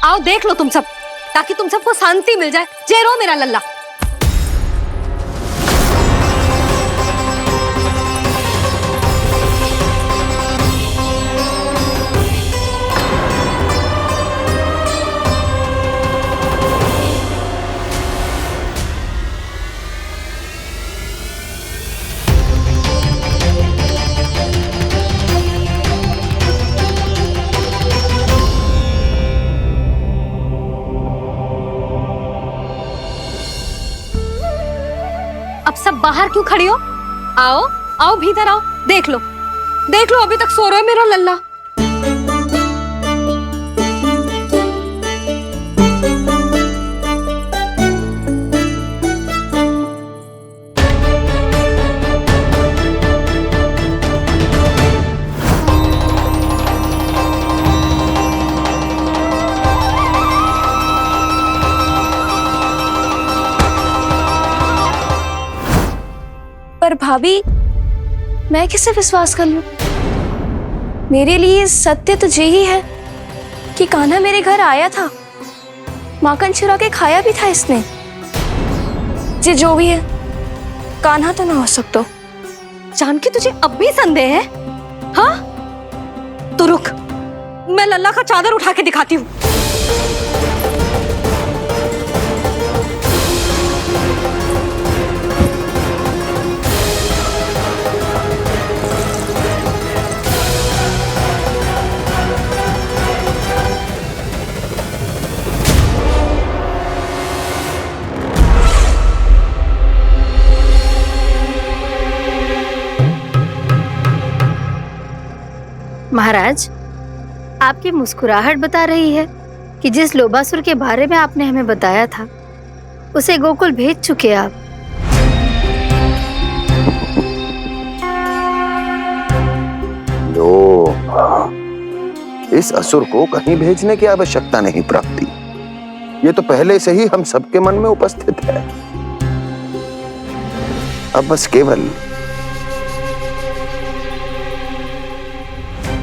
आओ देख लो तुम सब, ताकि तुम सबको शांति मिल जाए। जय रो मेरा लल्ला। अब सब बाहर क्यों खड़ी हो? आओ आओ भीतर आओ, देख लो अभी तक सो रहा है मेरा लल्ला। पर भाभी, मैं किसे विश्वास कर लूं? मेरे लिए सत्य तो यही है कि कान्हा मेरे घर आया था, माखन चुरा के खाया भी था इसने। ये जो भी है, कान्हा तो ना हो सकता। जानकी तुझे अब भी संदेह है? हाँ तो रुक, मैं लल्ला का चादर उठा के दिखाती हूँ। महाराज, आपकी मुस्कुराहट बता रही है कि जिस लोबासुर के बारे में आपने हमें बताया था, उसे गोकुल भेज चुके आप। लोभ, इस असुर को कहीं भेजने की आवश्यकता नहीं प्राप्ति। ये तो पहले से ही हम सबके मन में उपस्थित है। अब बस केवल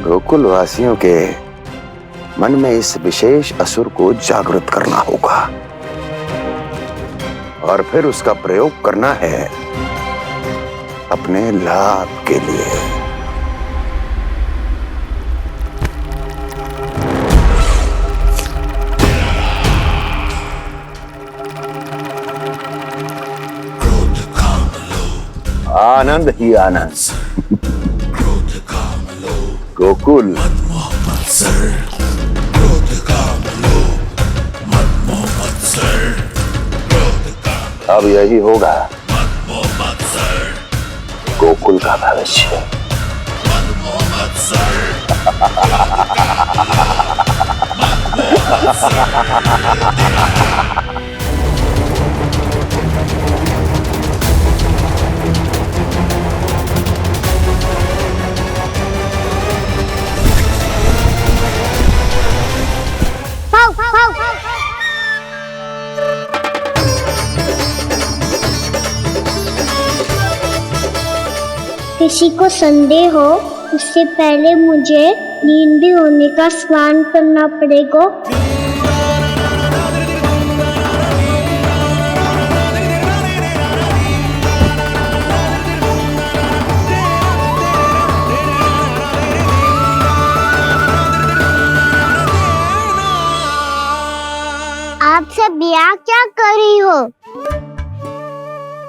गोकुल वासियों के मन में इस विशेष असुर को जागृत करना होगा और फिर उसका प्रयोग करना है अपने लाभ के लिए। आनंद ही आनंद। गोकुल अब यही होगा गोकुल का भविष्य। किसी को संदेह हो, उससे पहले मुझे नींद भी होने का स्नान करना पड़ेगा। आप सब यहाँ क्या कर रही हो?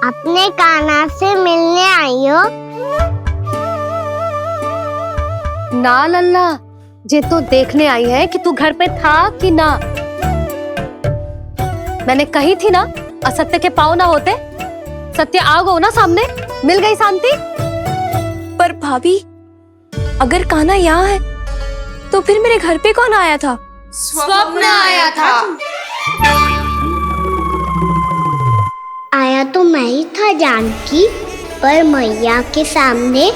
अपने कान्हा से मिलने आई हो? ना लल्ला, जे तो देखने आई है कि तू घर पे था कि ना। मैंने कही थी ना, असत्य के पांव ना होते। सत्य आ गो ना सामने, मिल गई शांति। पर भाभी, अगर कान्हा यहाँ है तो फिर मेरे घर पे कौन आया था? स्वप्न आया था। आया तो मैं ही था जानकी, पर मैया के सामने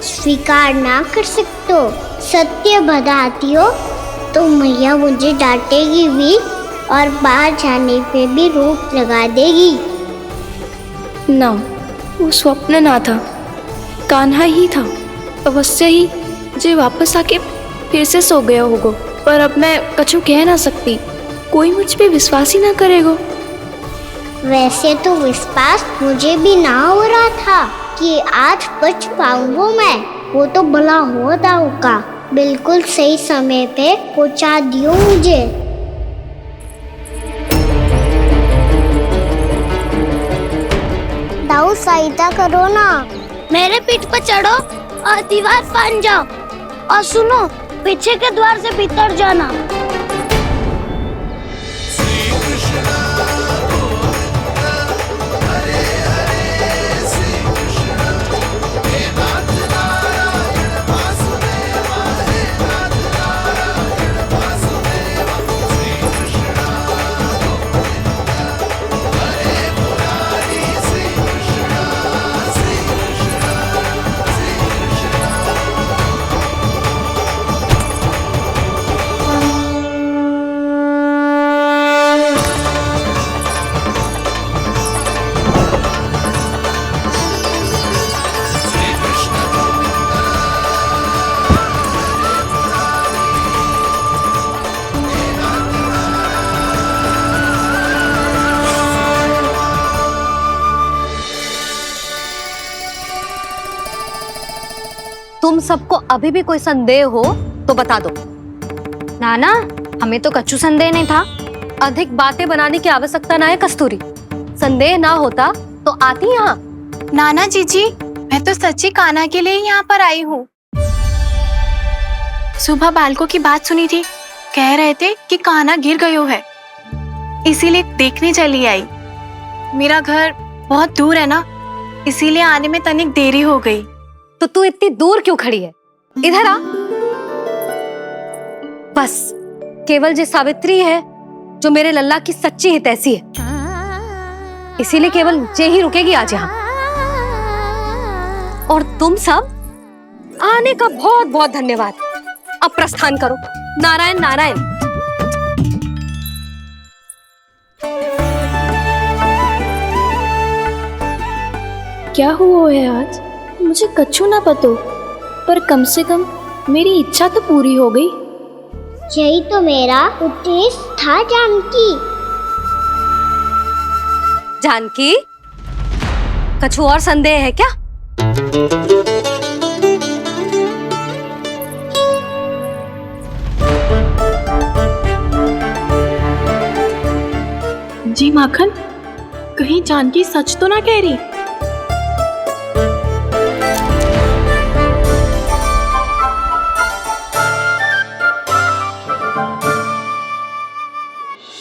स्वीकार ना कर सकते हो। सत्य बताती हो तो मैया मुझे डांटेगी भी और बाहर जाने पे भी रोक लगा देगी। ना, वो स्वप्न ना था, कान्हा ही था। अवश्य ही जे वापस आके फिर से सो गया होगा, पर अब मैं कछु कह ना सकती। कोई मुझ पे विश्वास ही ना करेगा। वैसे तो विश्वास मुझे भी ना हो रहा था कि आज बच पाऊंगा मैं। वो तो भला होता होगा, बिल्कुल सही समय पे पहुंचा दियो मुझे। दाऊ सहायता करो ना, मेरे पीठ पर चढ़ो और दीवार फान जाओ, और सुनो पीछे के द्वार से भीतर जाना। तुम सबको अभी भी कोई संदेह हो तो बता दो। नाना, हमें तो कच्चू संदेह नहीं था। अधिक बातें बनाने की आवश्यकता ना है कस्तूरी। संदेह ना होता तो आती यहाँ। नाना जीजी, मैं तो सच्ची कान्हा के लिए ही यहाँ पर आई हूँ। सुबह बालकों की बात सुनी थी, कह रहे थे कि कान्हा गिर गयो है, इसीलिए देखने चली आई। मेरा घर बहुत दूर है ना, इसीलिए आने में तनिक देरी हो गई। तो तू इतनी दूर क्यों खड़ी है? इधर आ। बस केवल जे सावित्री है जो मेरे लल्ला की सच्ची हितैषी है, इसीलिए केवल जे ही रुकेगी आज यहाँ। और तुम सब आने का बहुत बहुत धन्यवाद। अब प्रस्थान करो। नारायण नारायण। क्या हुआ है आज? मुझे कच्चू ना पतो, पर कम से कम मेरी इच्छा तो पूरी हो गई। यही तो मेरा उद्देश्य था जानकी। जानकी, कुछ और संदेह है क्या? जी माखन, कहीं जानकी सच तो ना कह रही?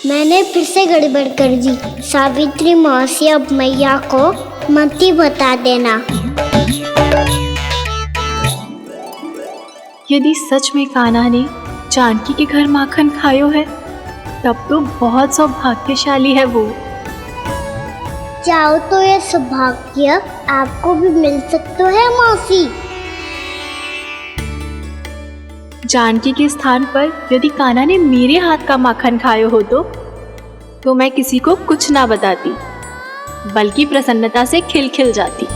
मैंने फिर से गड़बड़ कर दी। सावित्री मौसी अब मैया को मत ही बता देना। यदि सच में कान्हा ने जानकी के घर माखन खायो है, तब तो बहुत सौभाग्यशाली है वो। चाहो तो ये सौभाग्य आपको भी मिल सकता है मौसी। जानकी के स्थान पर यदि कान्हा ने मेरे हाथ का माखन खायो हो तो मैं किसी को कुछ ना बताती, बल्कि प्रसन्नता से खिलखिल जाती।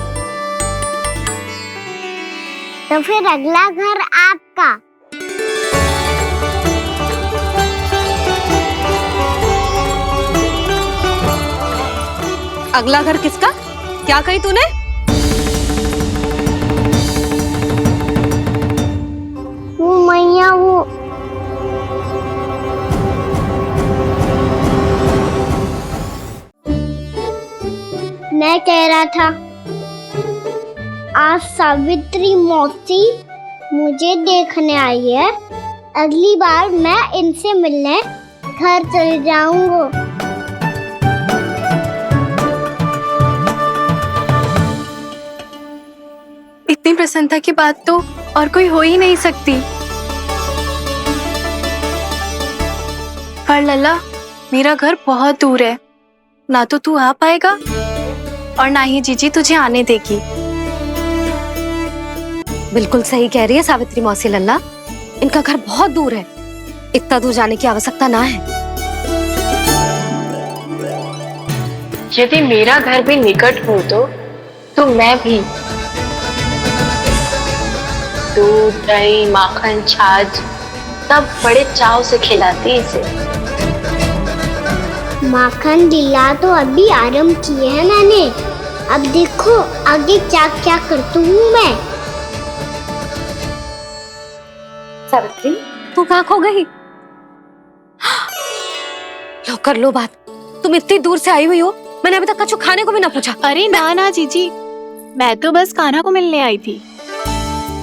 तो फिर अगला घर आपका। अगला घर किसका? क्या कही तूने? वो मैया, वो मैं कह रहा था, आज सावित्री मौसी मुझे देखने आई है। अगली बार मैं इनसे मिलने घर चले जाऊंगा। इतनी प्रसन्नता की बात तो और कोई हो ही नहीं सकती। पर लल्ला, मेरा घर बहुत दूर है, ना तो तू आ पाएगा और ना ही जीजी तुझे आने देगी। बिल्कुल सही कह रही है सावित्री मौसी लल्ला, इनका घर बहुत दूर है, इतना दूर जाने की आवश्यकता ना है। यदि मेरा घर भी निकट हो तो मैं भी दूध, दही, माखन, छाछ सब बड़े चाव से खिलाती इसे। माखन दिला तो अभी आरंभ किए है मैंने। अब देखो आगे क्या क्या करती हूँ मैं। सावित्री, तू कहाँ खो गई? लो कर लो बात। तुम इतनी दूर से आई हुई हो, मैंने अभी तक कुछ खाने को भी ना पूछा। अरे ना ना जीजी, मैं तो बस कान्हा को मिलने आई थी।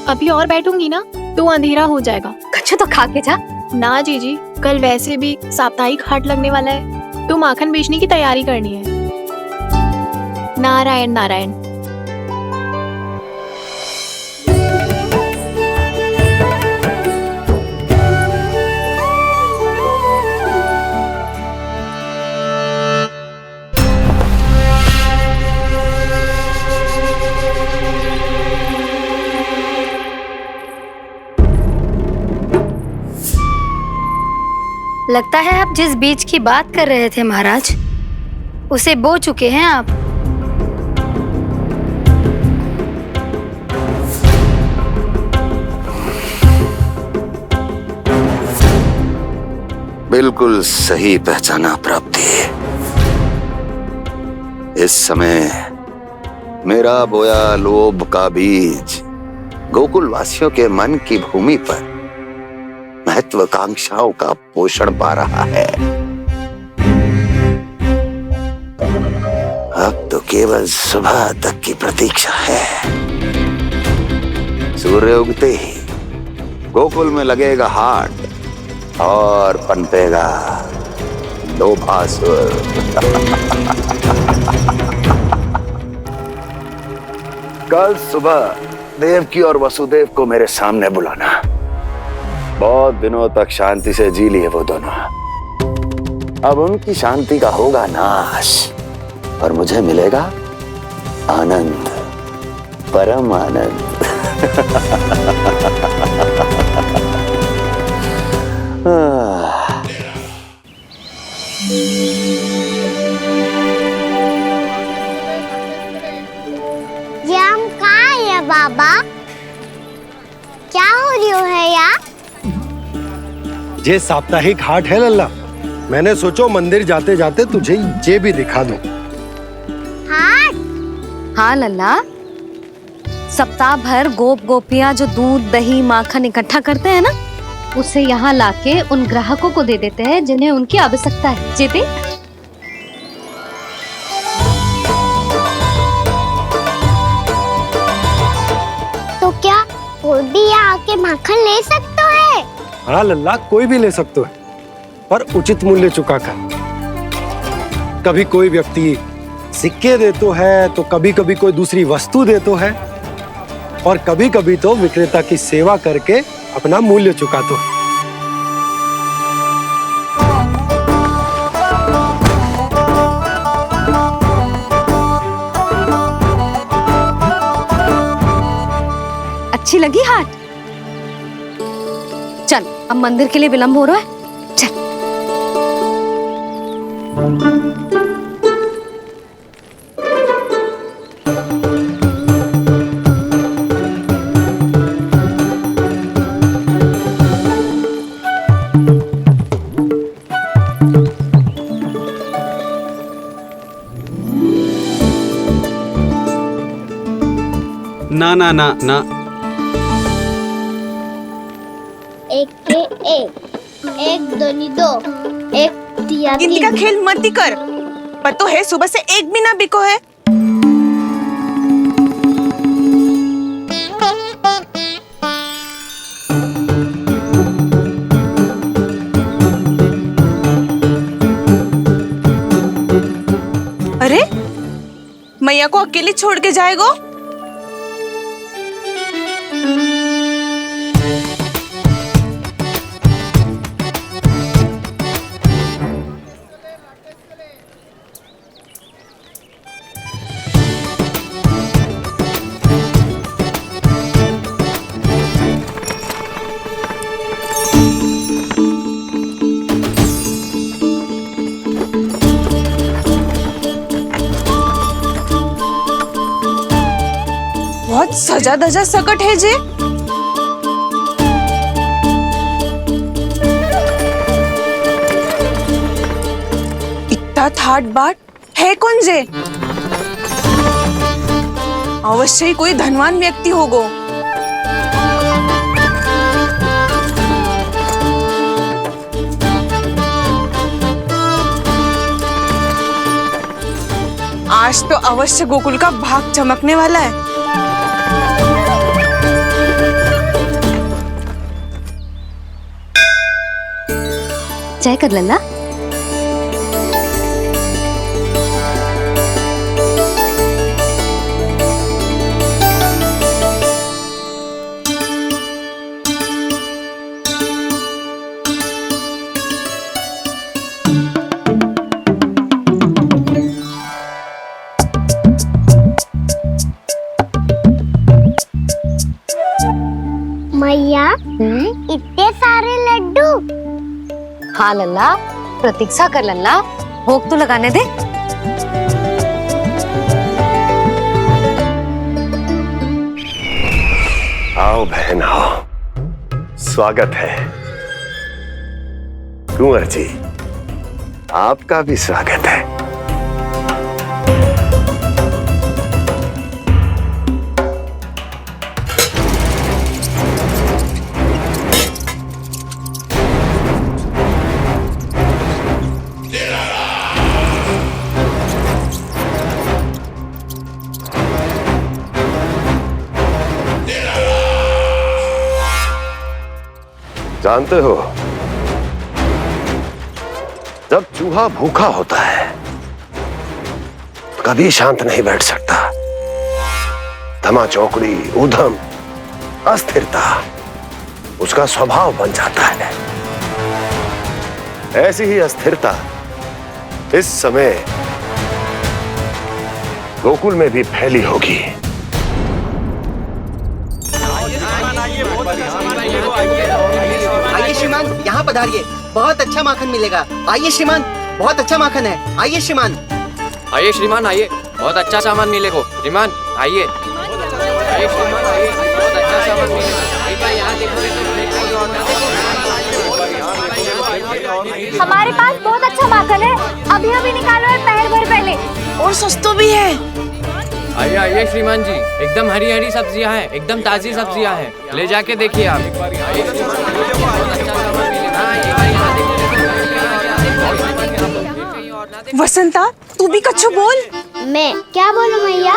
अभी और बैठूंगी ना तो अंधेरा हो जाएगा। कुछ तो खा के जा। ना जीजी, कल वैसे भी साप्ताहिक हाट लगने वाला है तो माखन बेचने की तैयारी करनी है। नारायण नारायण। लगता है आप जिस बीज की बात कर रहे थे महाराज, उसे बो चुके हैं आप। बिल्कुल सही पहचाना प्राप्ति। इस समय मेरा बोया लोभ का बीज गोकुल वासियों के मन की भूमि पर महत्वाकांक्षाओं का पोषण पा रहा है। अब तो केवल सुबह तक की प्रतीक्षा है। सूर्य उगते ही गोकुल में लगेगा हाट और पनपेगा लोभासुर। कल सुबह देवकी और वसुदेव को मेरे सामने बुलाना। बहुत दिनों तक शांति से जी लिए वो दोनों, अब उनकी शांति का होगा नाश और मुझे मिलेगा आनंद, परम आनंद। ये हम कहाँ है बाबा? क्या हो रही है यार? ये साप्ताहिक हाट है लल्ला। मैंने सोचो मंदिर जाते जाते तुझे ये भी दिखा दूं। हाट? हाँ लल्ला, सप्ताह भर गोप गोपियां जो दूध दही माखन इकट्ठा करते हैं ना, उसे यहाँ लाके उन ग्राहकों को दे देते हैं जिन्हें उनकी आवश्यकता है। जी देख। तो क्या कोई भी यहाँ आके माखन ले सकता है? हाँ लल्ला, कोई भी ले सकते है, पर उचित मूल्य चुका कर। कभी कोई व्यक्ति सिक्के देतो है तो कभी कभी कोई दूसरी वस्तु देतो है और कभी कभी तो विक्रेता की सेवा करके अपना मूल्य चुकातो है। अच्छी लगी हाट? चल, अब मंदिर के लिए विलंब हो रहा है। चल। ना ना ना ना, एक के एक दोनी दो, एक दिया गिनती का खेल मत ही कर। पतो है सुबह से एक भी ना बिको है। अरे मैया को अकेले छोड़ के जाएगो? बहुत सजा धजा सकट है जे। इतना थाट बाट है कौन जे? अवश्य ही कोई धनवान व्यक्ति होगो। आज तो अवश्य गोकुल का भाग चमकने वाला है। चाय कर लल्ला। मैया इतने सारे लड्डू। हाँ लल्ला, प्रतीक्षा कर लल्ला, भोग तो लगाने दे। आओ बहन आओ, स्वागत है। कुंवर जी, आपका भी स्वागत है। जानते हो, जब चूहा भूखा होता है कभी शांत नहीं बैठ सकता। धमा चौकड़ी, उधम, अस्थिरता उसका स्वभाव बन जाता है। ऐसी ही अस्थिरता इस समय गोकुल में भी फैली होगी। आइए श्रीमान, यहाँ पधारिए, बहुत अच्छा माखन मिलेगा। आइए श्रीमान, बहुत अच्छा माखन है। आइए श्रीमान। आइए श्रीमान, आइए, बहुत अच्छा सामान मिलेगा। श्रीमान आइए, आइए श्रीमान, आइए, बहुत अच्छा सामान मिलेगा। यहाँ हमारे पास बहुत अच्छा माखन है, अभी अभी निकालो है, पहर भर पहले, और सस्तो भी है। आइए आइए श्रीमान जी, एकदम हरी हरी सब्जियां हैं, एकदम ताजी सब्जियां हैं, ले जाके देखिए आप। वसंता, तू भी कच्छु बोल। मैं क्या बोलूं मैया?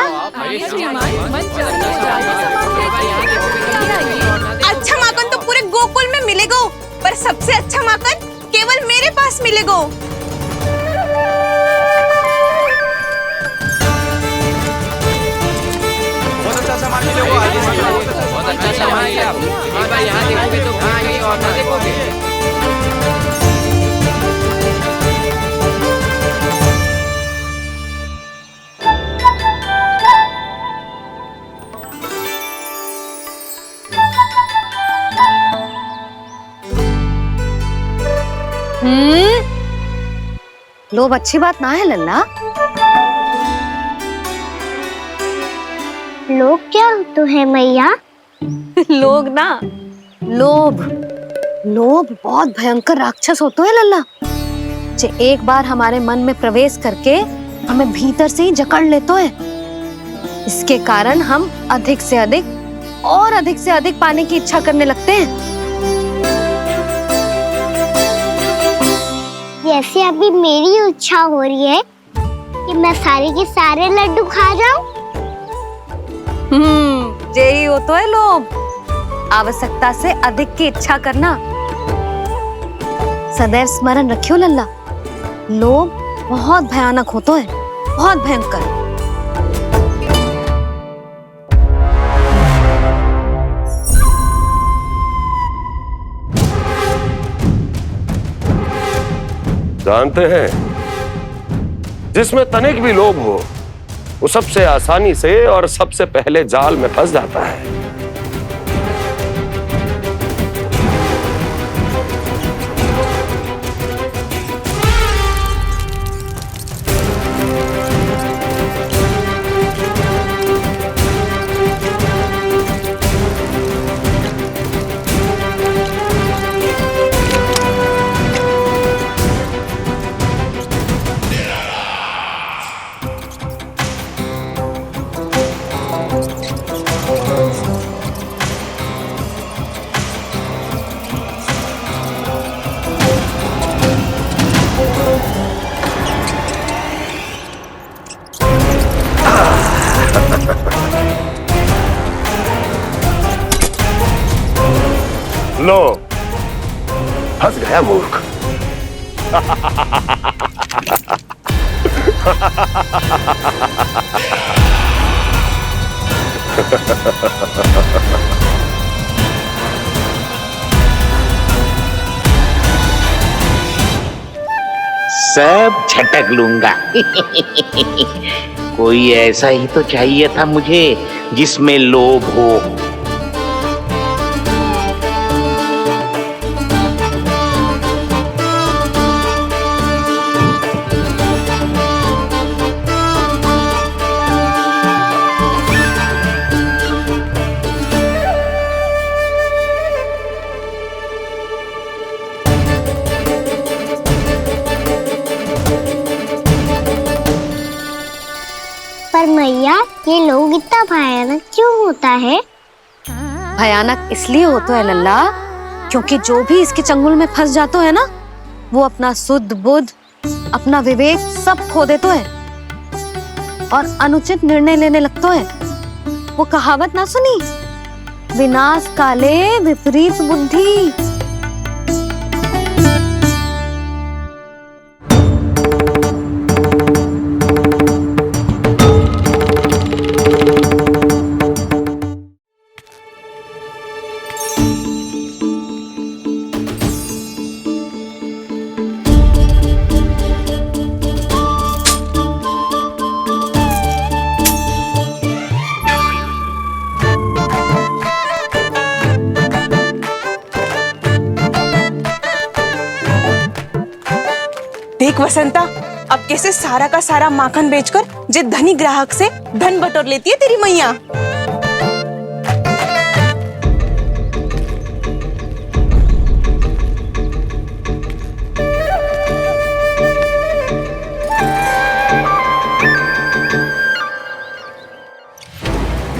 अच्छा माखन तो पूरे गोकुल में मिलेगा, पर सबसे अच्छा माखन केवल मेरे पास मिलेगा। बहुत अच्छा सामान है आप। यहाँ देखोगे तो कहीं और ना देखोगे। लोभ अच्छी बात ना है लल्ला। लोग क्या तो है मैया? लोग ना, लोभ। लोभ बहुत भयंकर राक्षस होते हैं लल्ला, जो एक बार हमारे मन में प्रवेश करके हमें भीतर से ही जकड़ लेते हैं। इसके कारण हम अधिक से अधिक और अधिक से अधिक पाने की इच्छा करने लगते हैं। जैसे अभी मेरी इच्छा हो रही है कि मैं सारे के सारे लड्डू खा जाऊं। यही हो तो है लोभ, आवश्यकता से अधिक की इच्छा करना। सदैव स्मरण रखियो लल्ला, लोभ बहुत भयानक होता है, बहुत भयंकर। जानते हैं, जिसमें तनिक भी लोभ हो वो सबसे आसानी से और सबसे पहले जाल में फंस जाता है। लो, फंस गया मूर्ख। सब झटक लूंगा। कोई ऐसा ही तो चाहिए था मुझे जिसमें लोभ हो। पर मैया ये लोग इतना भयानक क्यों होता है? भयानक इसलिए होता है लल्ला, क्योंकि जो भी इसके चंगुल में फंस जाता है ना, वो अपना शुद्ध बुद्ध, अपना विवेक सब खो देता है और अनुचित निर्णय लेने लगता है। वो कहावत ना सुनी, विनाश काले विपरीत बुद्धि। देख वसंता, अब कैसे सारा का सारा माखन बेचकर जे धनी ग्राहक से धन बटोर लेती है तेरी मैया।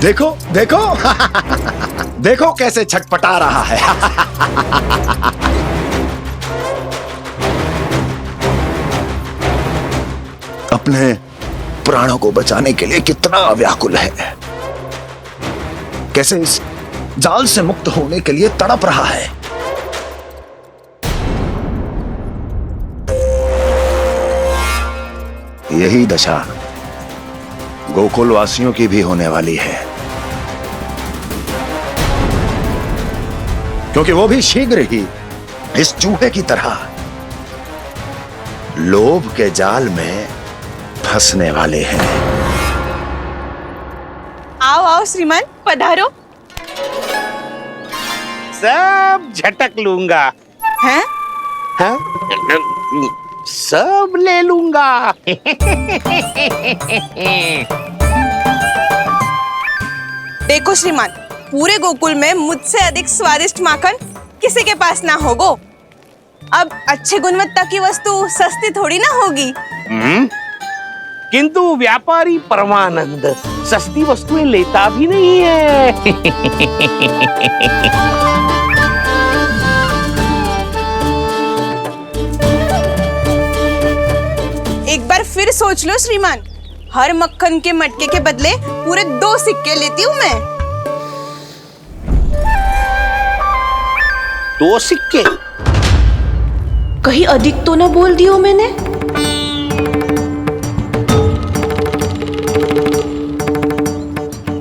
देखो देखो देखो कैसे छटपटा रहा है। अपने प्राणों को बचाने के लिए कितना व्याकुल है, कैसे इस जाल से मुक्त होने के लिए तड़प रहा है। यही दशा गोकुल वासियों की भी होने वाली है, क्योंकि वो भी शीघ्र ही इस चूहे की तरह लोभ के जाल में फंसने वाले हैं। आओ आओ श्रीमान, पधारो। सब झटक लूंगा। हैं? हाँ? सब ले लूंगा। देखो श्रीमान, पूरे गोकुल में मुझसे अधिक स्वादिष्ट माखन किसी के पास ना होगो। अब अच्छे गुणवत्ता की वस्तु सस्ती थोड़ी ना होगी। किंतु व्यापारी परमानंद सस्ती वस्तुएं लेता भी नहीं है। एक बार फिर सोच लो श्रीमान, हर मक्खन के मटके के बदले पूरे 2 सिक्के लेती हूँ मैं। 2 सिक्के? कहीं अधिक तो ना बोल दियो मैंने?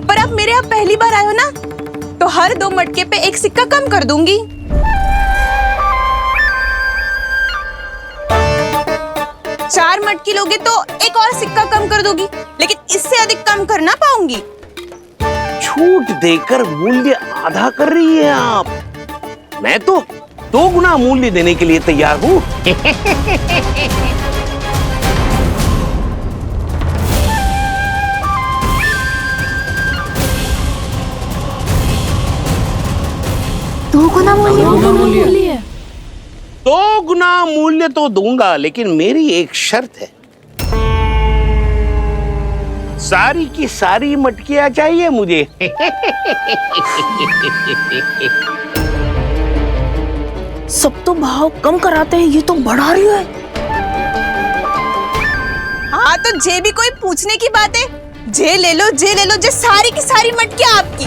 पर आप मेरे यहाँ पहली बार आए हो ना, तो हर 2 मटके पे 1 सिक्का कम कर दूंगी। चार मटकी लोगे तो 1 और सिक्का कम कर दोगी, लेकिन इससे अधिक कम कर ना पाऊंगी। छूट देकर मूल्य आधा कर रही है आप। मैं तो 2 गुना मूल्य देने के लिए तैयार हूँ। दो गुना मूल्य? 2 गुना मूल्य तो दूंगा, लेकिन मेरी एक शर्त है। सारी की सारी मटकियां चाहिए मुझे। सब तो भाव कम कराते हैं, ये तो बढ़ा रही है। हाँ तो जे भी कोई पूछने की बात है, जे ले लो, जे सारी की सारी मटकियां आपकी।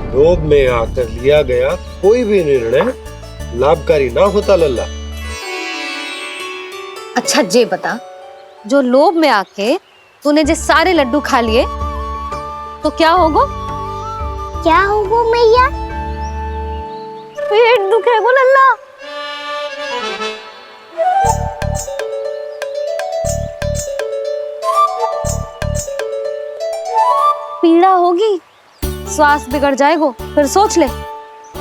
लोभ में आकर लिया गया कोई भी निर्णय लाभकारी ना होता लल्ला। अच्छा जे बता, जो लोभ में आके तूने जे सारे लड्डू खा लिए तो क्या होगा? क्या होगा मैया? पेट दुखेगा लल्ला। पीड़ा होगी, स्वास्थ्य बिगड़ जाएगा, फिर सोच ले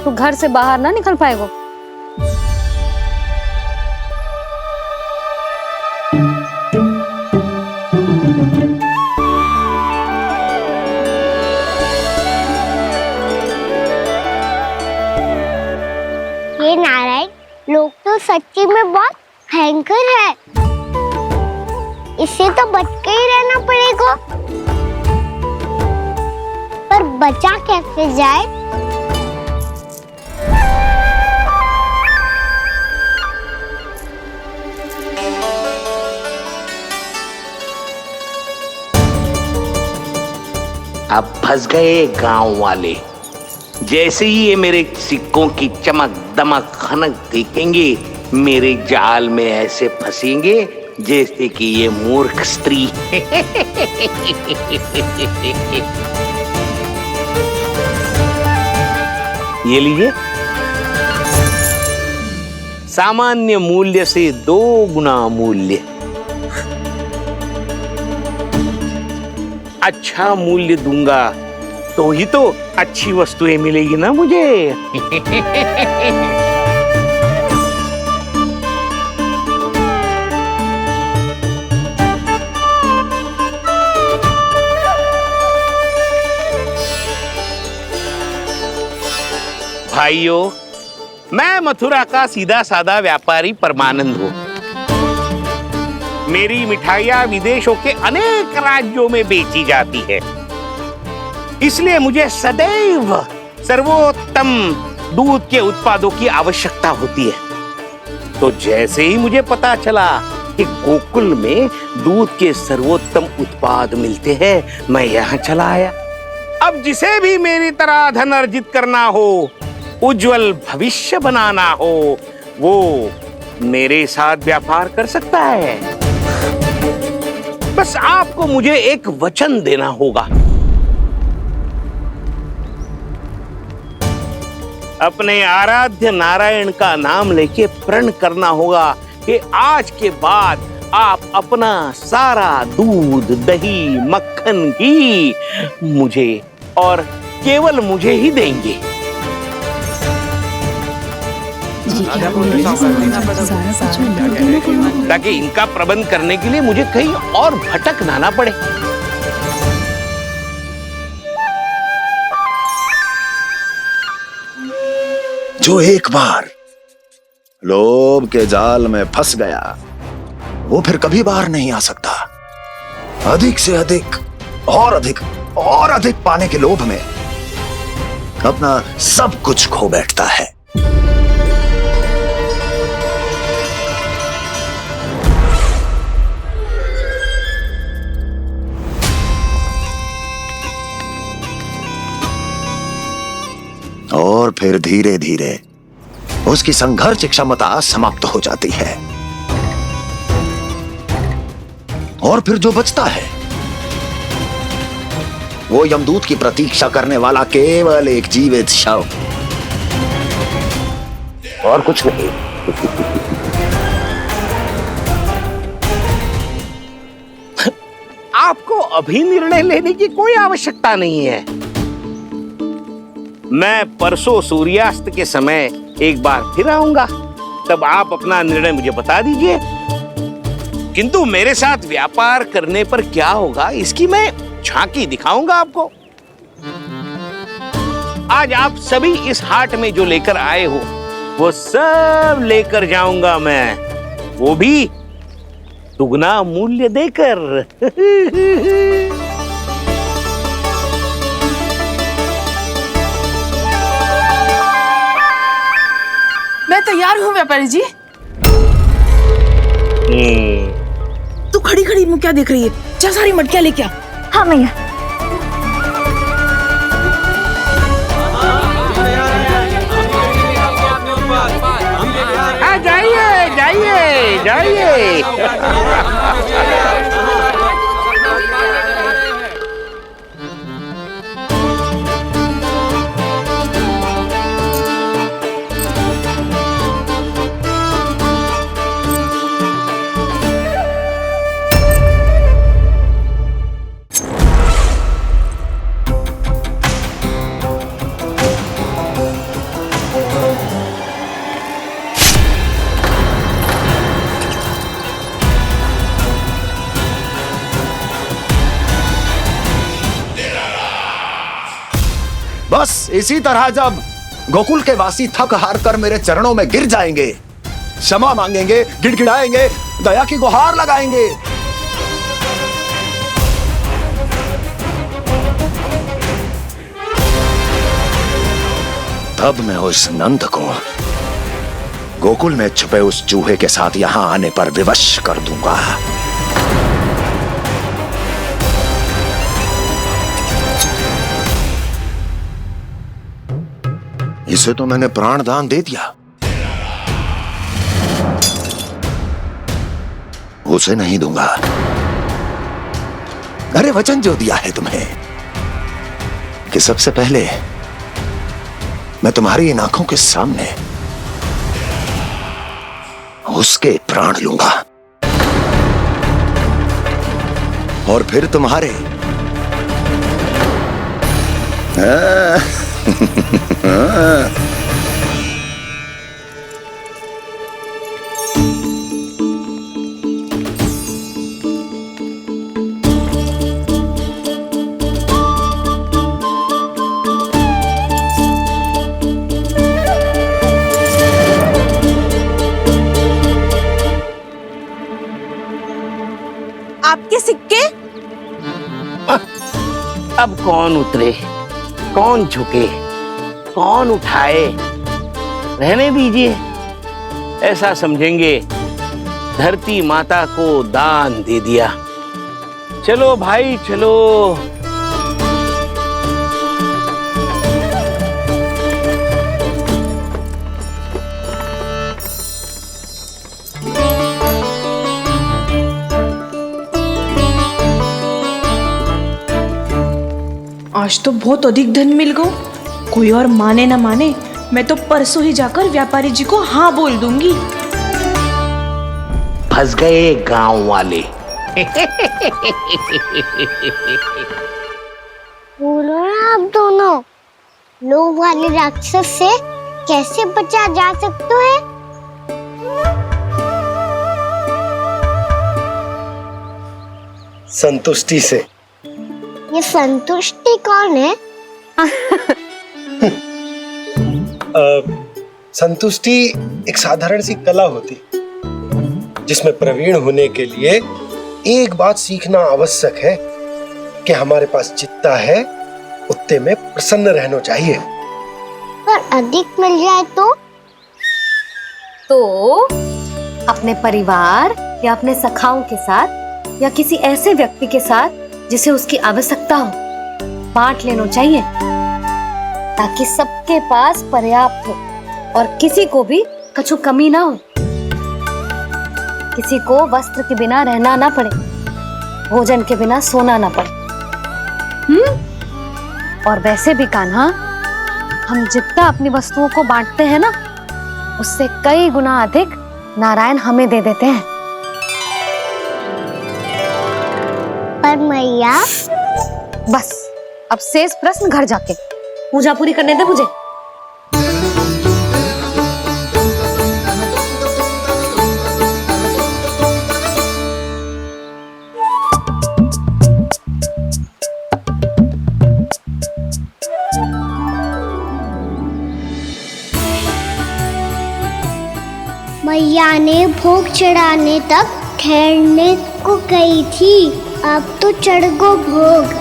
तू घर से बाहर ना निकल पाएगा। ये नारायण लोग तो सच्ची में बहुत भयंकर है, इससे तो बच के ही रहना पड़ेगा। पर बचा कैसे जाए? अब फंस गए गांव वाले। जैसे ही ये मेरे सिक्कों की चमक दमक खनक देखेंगे, मेरे जाल में ऐसे फंसेंगे जैसे कि ये मूर्ख स्त्री। ये लीजिए, सामान्य मूल्य से 2 गुना मूल्य। अच्छा मूल्य दूंगा तो ही तो अच्छी वस्तुएं मिलेगी ना मुझे। भाइयों, मैं मथुरा का सीधा साधा व्यापारी परमानंद हूं। मेरी मिठाइयां विदेशों के अनेक राज्यों में बेची जाती है, इसलिए मुझे सदैव सर्वोत्तम दूध के उत्पादों की आवश्यकता होती है। तो जैसे ही मुझे पता चला कि गोकुल में दूध के सर्वोत्तम उत्पाद मिलते हैं, मैं यहाँ चला आया। अब जिसे भी मेरी तरह धन अर्जित करना हो, उज्जवल भविष्य बनाना हो, वो मेरे साथ व्यापार कर सकता है। बस आपको मुझे एक वचन देना होगा। अपने आराध्य नारायण का नाम लेके प्रण करना होगा कि आज के बाद आप अपना सारा दूध, दही, मक्खन, घी मुझे और केवल मुझे ही देंगे। ताकि इनका प्रबंध करने के लिए मुझे कहीं और भटकना ना पड़े। जो एक बार लोभ के जाल में फंस गया, वो फिर कभी बाहर नहीं आ सकता। अधिक से अधिक और अधिक और अधिक पाने के लोभ में अपना सब कुछ खो बैठता है। और फिर धीरे धीरे उसकी संघर्ष क्षमता समाप्त हो जाती है, और फिर जो बचता है वो यमदूत की प्रतीक्षा करने वाला केवल एक जीवित शव, और कुछ नहीं। आपको अभी निर्णय लेने की कोई आवश्यकता नहीं है। मैं परसों सूर्यास्त के समय एक बार फिर आऊंगा, तब आप अपना निर्णय मुझे बता दीजिए। किंतु मेरे साथ व्यापार करने पर क्या होगा, इसकी मैं झांकी दिखाऊंगा आपको। आज आप सभी इस हाट में जो लेकर आए हो, वो सब लेकर जाऊंगा मैं, वो भी दुगना मूल्य देकर। मैं तैयार हूँ व्यापारी जी। तू खड़ी खड़ी मुँह क्या देख रही है? जा सारी मटकियाँ लेके आ। हाँ मैया। बस इसी तरह जब गोकुल के वासी थक हार कर मेरे चरणों में गिर जाएंगे, क्षमा मांगेंगे, गिड़गिड़ाएंगे, दया की गुहार लगाएंगे, तब मैं उस नंद को गोकुल में छुपे उस चूहे के साथ यहां आने पर विवश कर दूंगा। इसे तो मैंने प्राण दान दे दिया, उसे नहीं दूंगा। अरे वचन जो दिया है तुम्हें कि सबसे पहले मैं तुम्हारी इन आंखों के सामने उसके प्राण लूंगा और फिर तुम्हारे। आपके सिक्के? अब कौन उतरे, कौन झुके, कौन उठाए? रहने दीजिए, ऐसा समझेंगे धरती माता को दान दे दिया। चलो भाई चलो। आज तो बहुत अधिक धन मिल गो। कोई और माने ना माने, मैं तो परसों ही जाकर व्यापारी जी को हाँ बोल दूंगी। फंस गए गांव वाले। बोलो ना आप दोनों, लोभ वाले राक्षस से कैसे बचा जा सकता है? संतुष्टि से। ये संतुष्टि कौन है? संतुष्टि एक साधारण सी कला होती जिसमें प्रवीण होने के लिए एक बात सीखना आवश्यक है कि हमारे पास जितना है उतने में प्रसन्न रहना चाहिए। पर अधिक मिल जाए तो अपने परिवार या अपने सखाओं के साथ या किसी ऐसे व्यक्ति के साथ जिसे उसकी आवश्यकता हो बांट लेना चाहिए, ताकि सबके पास पर्याप्त हो और किसी को भी कछु कमी ना हो, किसी को वस्त्र के बिना रहना ना पड़े, भोजन के बिना सोना ना पड़े। और वैसे भी कान्हा, हम जितना अपनी वस्तुओं को बांटते हैं ना, उससे कई गुना अधिक नारायण हमें दे देते हैं। पर मैया, बस अब शेष प्रश्न घर जाके पूजा पूरी करने दे मुझे। मैया ने भोग चढ़ाने तक ठहरने को कही थी, अब तो चढ़ गो भोग।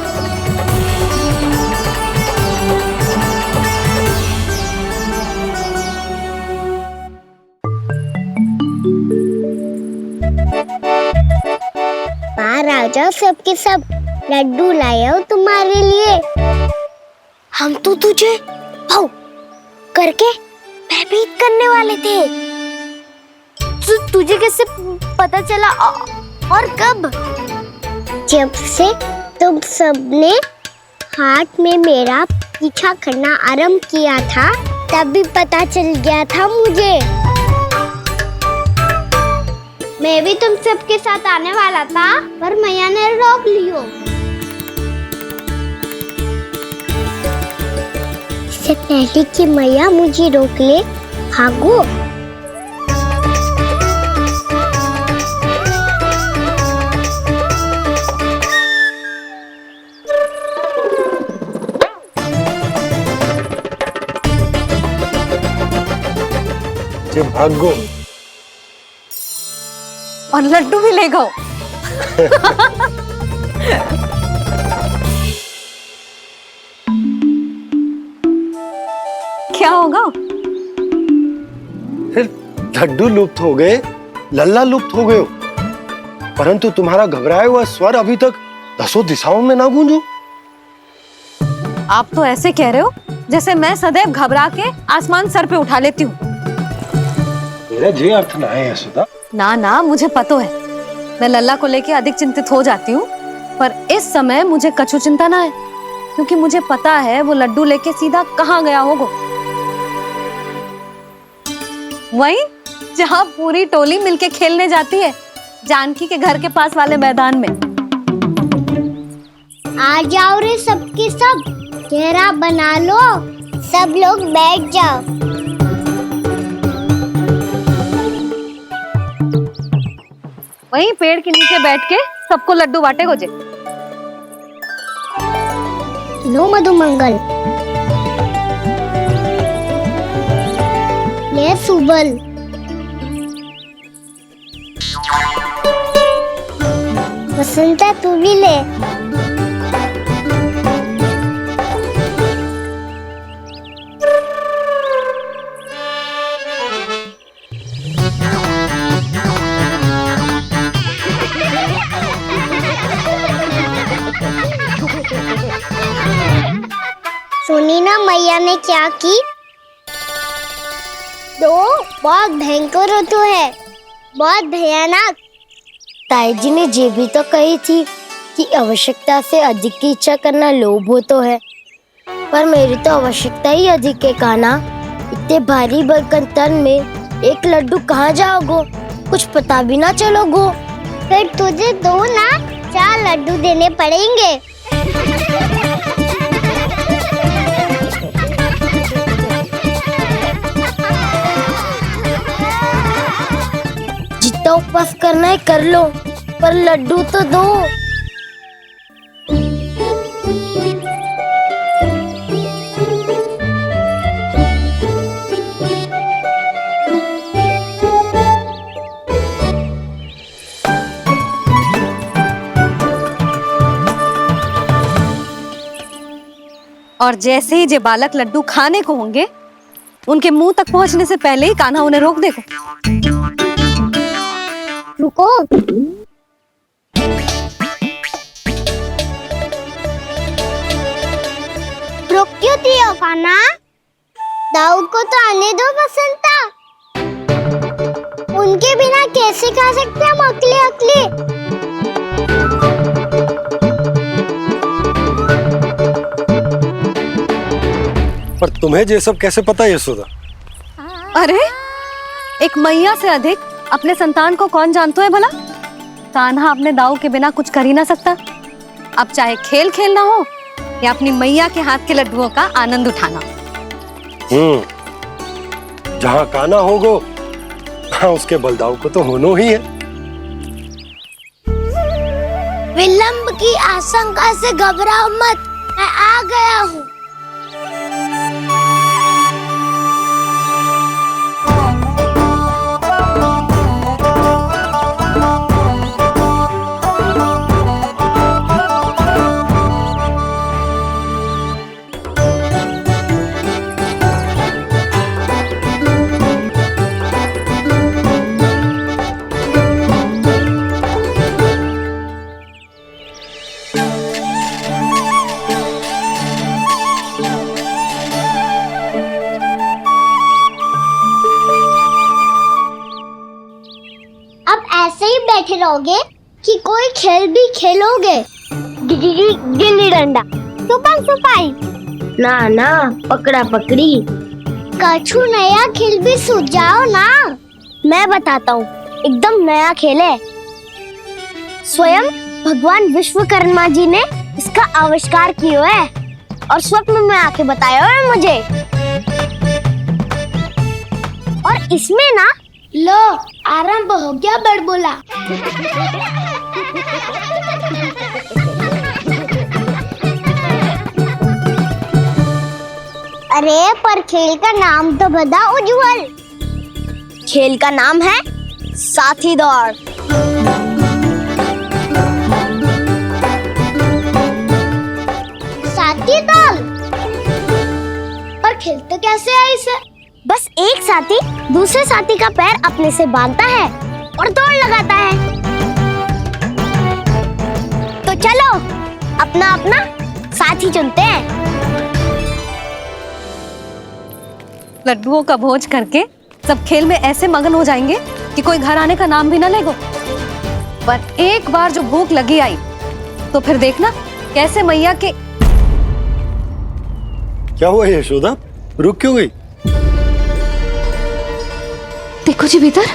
बाहर आ जाओ सबके सब, लड्डू लाया हूँ तुम्हारे लिए। हम तो तुझे भाव करके भयभीत करने वाले थे, तुझे कैसे पता चला और कब? जब से तुम सबने हाथ में मेरा पीछा करना आरंभ किया था तभी पता चल गया था मुझे। मैं भी तुम सबके साथ आने वाला था पर मैया ने रोक लियो। इससे पहले कि मैया मुझे रोक ले, भागो। भागो और लड्डू भी ले गो। क्या होगा? फिर लड्डू लुप्त हो गए, लल्ला लुप्त हो गए, परंतु तुम्हारा घबराया हुआ स्वर अभी तक 10 दिशाओं में ना गूंजो। आप तो ऐसे कह रहे हो जैसे मैं सदैव घबरा के आसमान सर पे उठा लेती हूँ। मेरा जे अर्थ ना है यशोदा। ना ना, मुझे पता है मैं लल्ला को लेके अधिक चिंतित हो जाती हूँ, पर इस समय मुझे कछु चिंता ना है क्योंकि मुझे पता है वो लड्डू लेके सीधा कहाँ गया होगा। वहीं जहाँ पूरी टोली मिलके खेलने जाती है, जानकी के घर के पास वाले मैदान में। आ जाओ रे सबके सब, घेरा बना लो, सब लोग बैठ जाओ। वहीं पेड़ के नीचे बैठ के सबको लड्डू बांटे गोजे। लो मधुमंगल, ले सुबल, वसंता तू भी ले। सुनी ना मैया ने क्या की? तो बहुत भयंकर ऋतु है, बहुत भयानक। ताई जी ने ये भी तो कही थी कि आवश्यकता से अधिक की इच्छा करना लोभ हो तो है, पर मेरी तो आवश्यकता ही अधिक है कान्हा। इतने भारी बर्तन तन में एक लड्डू कहाँ जाओगो, कुछ पता भी ना चलोगो। फिर तुझे 2 ना 4 लड्डू देने पड़ेंगे। जितना उपवास करना है कर लो, पर लड्डू तो दो। और जैसे ही जे बालक लड्डू खाने को होंगे, उनके मुंह तक पहुंचने से पहले ही कान्हा उन्हें रोक देगा। रुको, रुक क्यों दियो कान्हा? दाऊ को तो आने दो बसंता। उनके बिना कैसे खा सकते हम अकेले अकेले? पर तुम्हें ये सब कैसे पता है यशोदा? अरे एक मैया से अधिक अपने संतान को कौन जानता है भला? कान्हा अपने दाऊ के बिना कुछ कर ही ना सकता। अब चाहे खेल खेलना हो या अपनी मैया के हाथ के लड्डुओं का आनंद उठाना। जहाँ कान्हा होगो हाँ उसके बलदाऊ को तो होना ही है। विलंब की आशंका से घबराओ मत, मैं आ गया हूँ। ही बैठे रहोगे कि कोई खेल भी खेलोगे? गिल्ली डंडा, छुपन छुपाई, ना ना पकड़ा पकड़ी, कछु नया खेल भी सुझाओ ना। मैं बताता हूँ, एकदम नया खेल है। स्वयं भगवान विश्वकर्मा जी ने इसका आविष्कार किया है और स्वप्न में आके बताया है मुझे। और इसमें ना लो आरंभ हो गया बड़बोला। अरे पर खेल का नाम तो बता उज्जवल। खेल का नाम है साथी दौड़। साथी दौड़? पर खेलते कैसे है इसे? बस एक साथी दूसरे साथी का पैर अपने से बांधता है और दौड़ लगाता है। तो चलो अपना अपना साथी चुनते हैं। लड्डुओं का भोज करके सब खेल में ऐसे मगन हो जाएंगे कि कोई घर आने का नाम भी ना लेगो। पर एक बार जो भूख लगी आई तो फिर देखना कैसे मैया के। क्या हुआ यशोदा, रुक क्यों गई? देखो जी भीतर।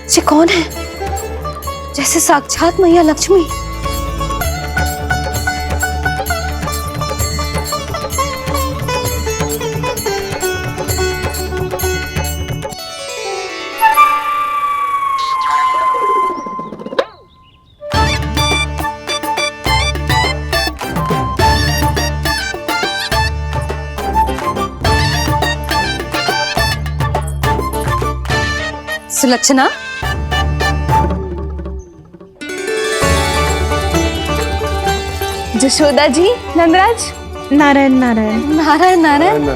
ये कौन है? जैसे साक्षात मैया लक्ष्मी। सुलक्षणा, जशोदा जी, नंदराज, नारायण नारायण नारायण नारायण।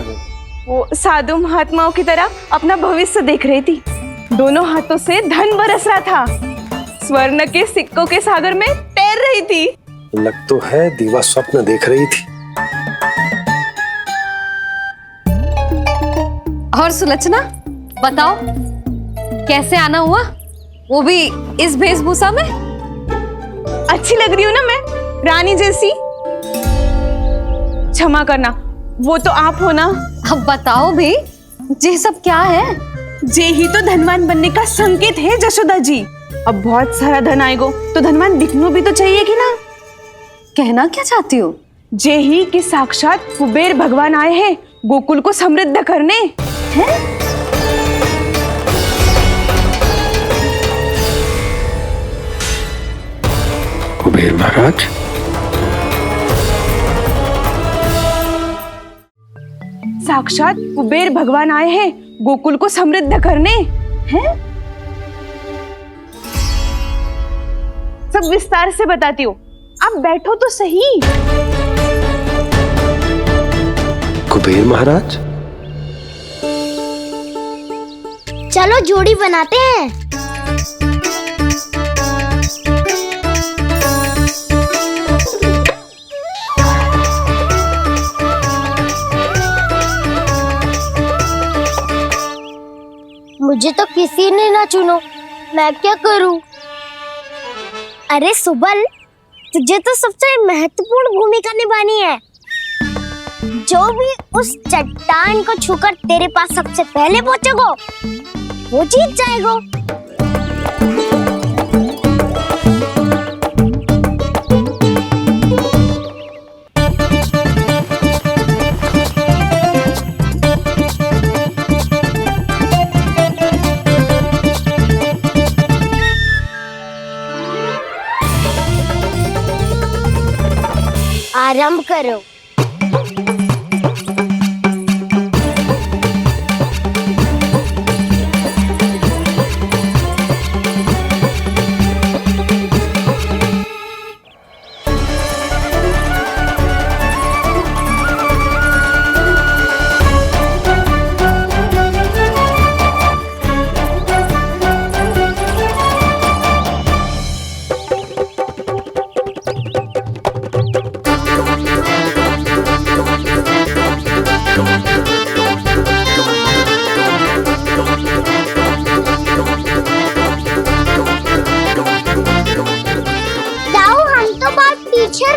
वो साधु महात्माओं की तरह अपना भविष्य देख रही थी। दोनों हाथों से धन बरस रहा था। स्वर्ण के सिक्कों के सागर में तैर रही थी। लग तो है दीवा स्वप्न देख रही थी। और सुलक्षणा बताओ कैसे आना हुआ, वो भी इस वेशभूषा में? अच्छी लग रही हूँ ना मैं, रानी जैसी? क्षमा करना, वो तो आप हो ना। अब बताओ भी ये सब क्या है? जे ही तो धनवान बनने का संकेत है जशोदा जी। अब बहुत सारा धन आएगा तो धनवान दिखना भी तो चाहिए कि ना। कहना क्या चाहती हो? जे ही कि साक्षात कुबेर भगवान आए हैं गोकुल को समृद्ध करने। हैं? कुबेर महाराज, साक्षात कुबेर भगवान आए हैं गोकुल को समृद्ध करने। हैं? सब विस्तार से बताती हूँ, आप बैठो तो सही। कुबेर महाराज, चलो जोड़ी बनाते हैं। मुझे तो किसी ने ना चुनो, मैं क्या करूं? अरे सुबल, तुझे तो सबसे महत्वपूर्ण भूमिका निभानी है। जो भी उस चट्टान को छूकर तेरे पास सबसे पहले पहुंचेगा वो जीत जाएगा। आरंभ करो।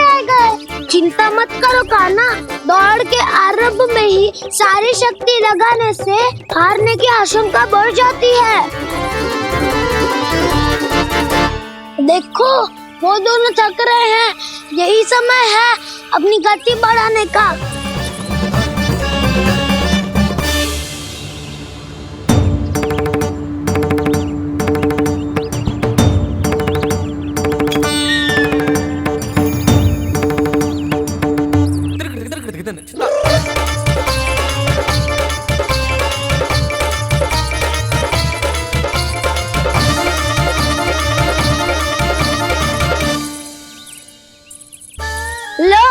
रह गए। चिंता मत करो कान्हा, दौड़ के आरंभ में ही सारी शक्ति लगाने से हारने की आशंका बढ़ जाती है। देखो वो दोनों थक रहे हैं, यही समय है अपनी गति बढ़ाने का। लो,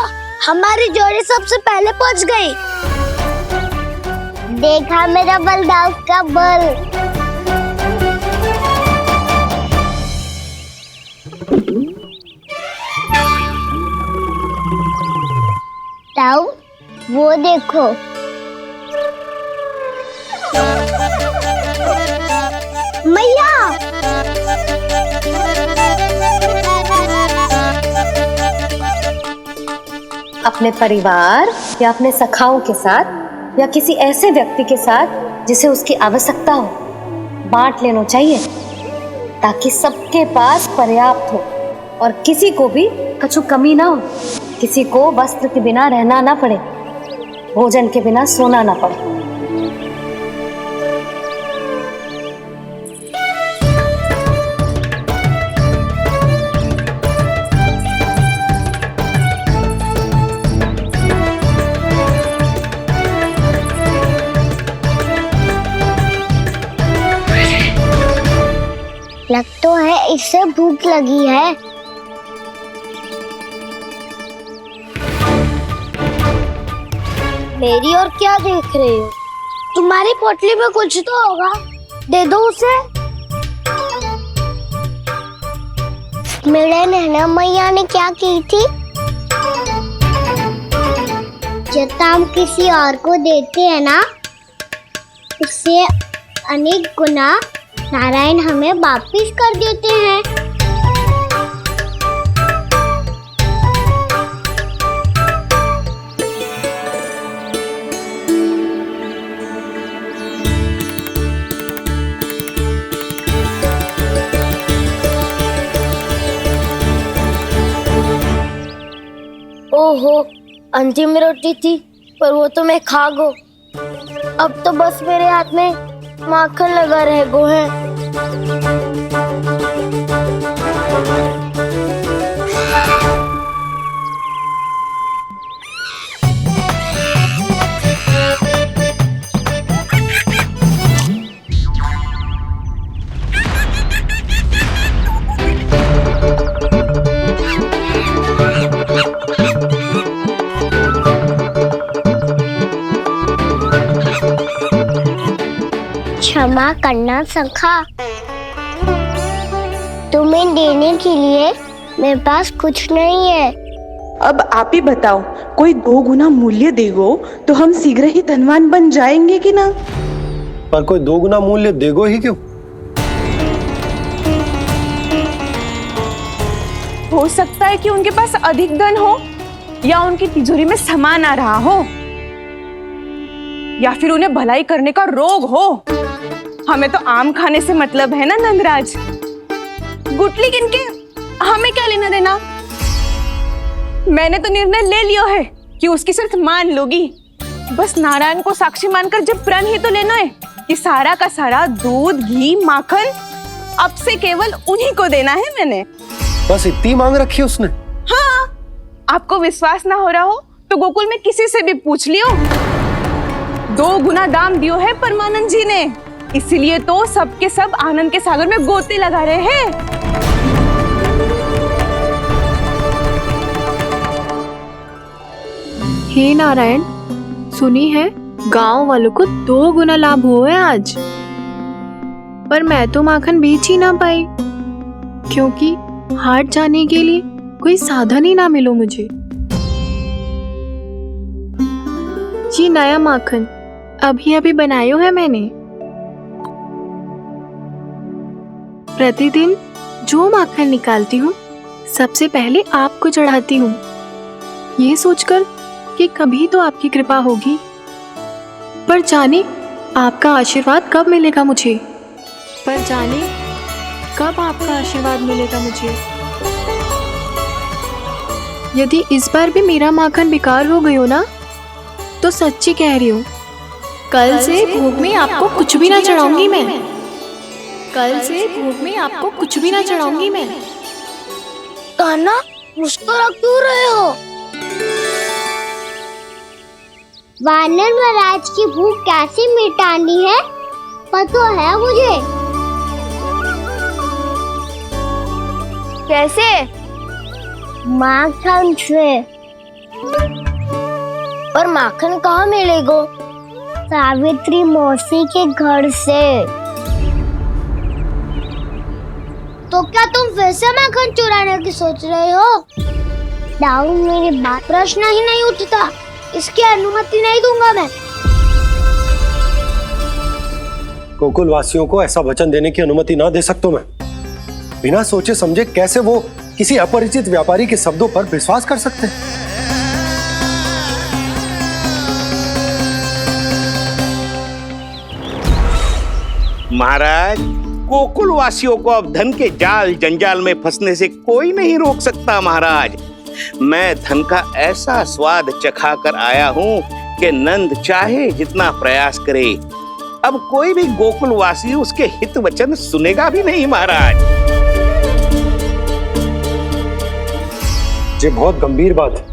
हमारी जोड़ी सबसे पहले पहुंच गई। देखा मेरा बलदाव का बल। ताऊ, वो देखो। मैया, अपने परिवार या अपने सखाओं के साथ या किसी ऐसे व्यक्ति के साथ जिसे उसकी आवश्यकता हो, बांट लेना चाहिए ताकि सबके पास पर्याप्त हो और किसी को भी कुछ कमी ना हो, किसी को वस्त्र के बिना रहना ना पड़े, भोजन के बिना सोना ना पड़े। लग तो है इससे भूख लगी है। मेरी और क्या देख रहे हो? तुम्हारी पोटली में कुछ तो होगा, दे दो उसे। मेरे नैना मैया ने क्या की थी? जब हम किसी और को देते हैं ना, उससे अनेक गुना नारायण हमें वापिस कर देते हैं। ओहो, अंतिम रोटी थी पर वो तो मैं खा गो। अब तो बस मेरे हाथ में माखन लगा रह गो है। क्षमा करना सखा, तुम्हें देने के लिए मेरे पास कुछ नहीं है। अब आप ही बताओ, कोई 2 गुना मूल्य देगो तो हम शीघ्र ही धनवान बन जाएंगे कि ना? पर कोई 2 गुना मूल्य देगो ही क्यों? हो सकता है कि उनके पास अधिक धन हो, या उनकी तिजोरी में सामान आ रहा हो, या फिर उन्हें भलाई करने का रोग हो। हमें तो आम खाने से मतलब है ना नंदराज। गुटली किनके, हमें क्या लेना देना। मैंने तो निर्णय ले लिया है कि उसकी सिर्फ मान लोगी। बस नारायण को साक्षी मानकर जब प्रण ही तो लेना है कि सारा का सारा दूध, घी, माखन अब से केवल उन्हीं को देना है मैंने। बस इतनी मांग रखी है उसने? हाँ, आपको विश्वास ना हो रहा हो तो गोकुल में किसी से भी पूछ लियो। 2 गुना दाम दियो है परमानंद जी ने, इसीलिए तो सबके सब आनंद के सागर में गोते लगा रहे हैं। हे नारायण, सुनी है गांव वालों को 2 गुना लाभ हुआ है आज, पर मैं तो माखन बेच ही ना पाई क्योंकि हाट जाने के लिए कोई साधन ही ना मिलो मुझे। ये नया माखन अभी अभी बनायो है मैंने। प्रतिदिन जो माखन निकालती हूँ सबसे पहले आपको चढ़ाती हूँ ये सोचकर कि कभी तो आपकी कृपा होगी, पर जाने आपका आशीर्वाद कब मिलेगा मुझे, पर जाने कब आपका आशीर्वाद मिलेगा मुझे। यदि इस बार भी मेरा माखन बेकार हो गई हो ना, तो सच्ची कह रही हूँ, कल से भोग में आपको कुछ भी ना चढ़ाऊंगी मैं। कल से भोग में आपको कुछ भी ना चढ़ाऊंगी मैं। कान्हा, मुस्कुरा क्यों रहे हो? वानर महाराज की भूख कैसे मिटानी है पता है मुझे। कैसे? माखन से। और माखन कहाँ मिलेगा? सावित्री मौसी के घर से। तो क्या तुम फिर से माखन चुराने की सोच रहे हो? दाऊ, मेरी बात प्रश्न ही नहीं उठता, इसकी अनुमति नहीं दूंगा मैं। गोकुल वासियों को ऐसा वचन देने की अनुमति ना दे सकता मैं। बिना सोचे समझे कैसे वो किसी अपरिचित व्यापारी के शब्दों पर विश्वास कर सकते हैं? महाराज, गोकुल वासियों को अब धन के जाल जंजाल में फंसने से कोई नहीं रोक सकता। महाराज, मैं धन का ऐसा स्वाद चखा कर आया हूँ कि नंद चाहे जितना प्रयास करे, अब कोई भी गोकुल वासी उसके हित वचन सुनेगा भी नहीं। महाराज, ये बहुत गंभीर बात है,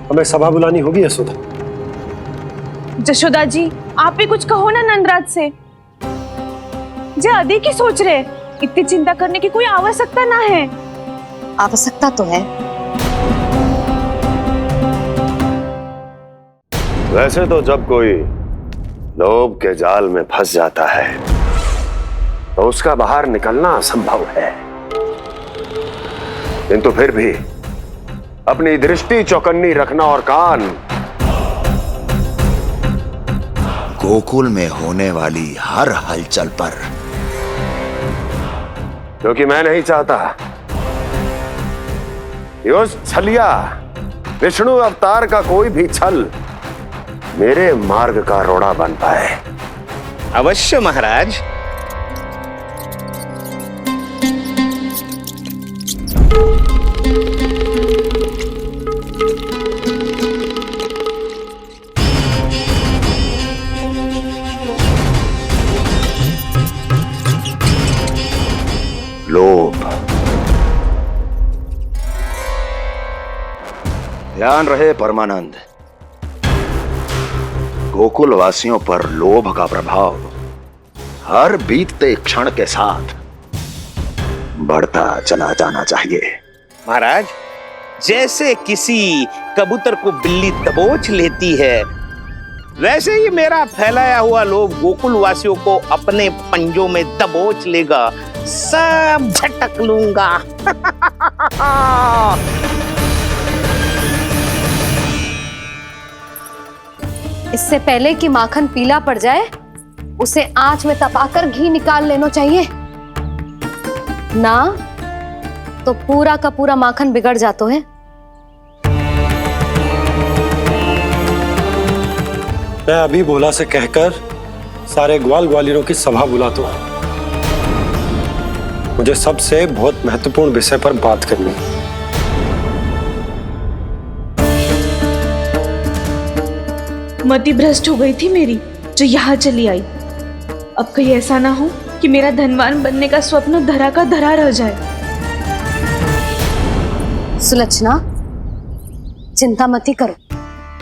हमें सभा बुलानी होगी यशोदा। जशोदा जी, आप भी कुछ कहो ना नंदराज से। जे अधिक ही सोच रहे, इतनी चिंता करने की कोई आवश्यकता ना है। आवश्यकता तो है। वैसे तो जब कोई लोभ के जाल में फंस जाता है तो उसका बाहर निकलना असंभव है, किंतु फिर भी अपनी दृष्टि चौकन्नी रखना और कान गोकुल में होने वाली हर हलचल पर, क्योंकि मैं नहीं चाहता कि उस छलिया विष्णु अवतार का कोई भी छल मेरे मार्ग का रोड़ा बन पाए। अवश्य महाराज। लोभ। ध्यान रहे परमानंद, गोकुल वासियों पर लोभ का प्रभाव हर बीतते क्षण के साथ बढ़ता चला जाना चाहिए। महाराज, जैसे किसी कबूतर को बिल्ली दबोच लेती है, वैसे ही मेरा फैलाया हुआ लोभ गोकुल वासियों को अपने पंजों में दबोच लेगा, सब झटक लूंगा। इससे पहले कि माखन पीला पड़ जाए, उसे आंच में तपाकर घी निकाल लेना चाहिए ना, तो पूरा का पूरा माखन बिगड़ जाता है। मैं अभी बोला से कहकर सारे ग्वाल ग्वालियरों की सभा बुलाता हूं। मुझे सबसे बहुत महत्वपूर्ण विषय पर बात करनी है। मति भ्रष्ट हो गई थी मेरी, जो यहाँ चली आई। अब कहीं ऐसा ना हो कि मेरा धनवान बनने का स्वप्न धरा का धरा रह जाए। सुलक्षणा, चिंता मत ही करो।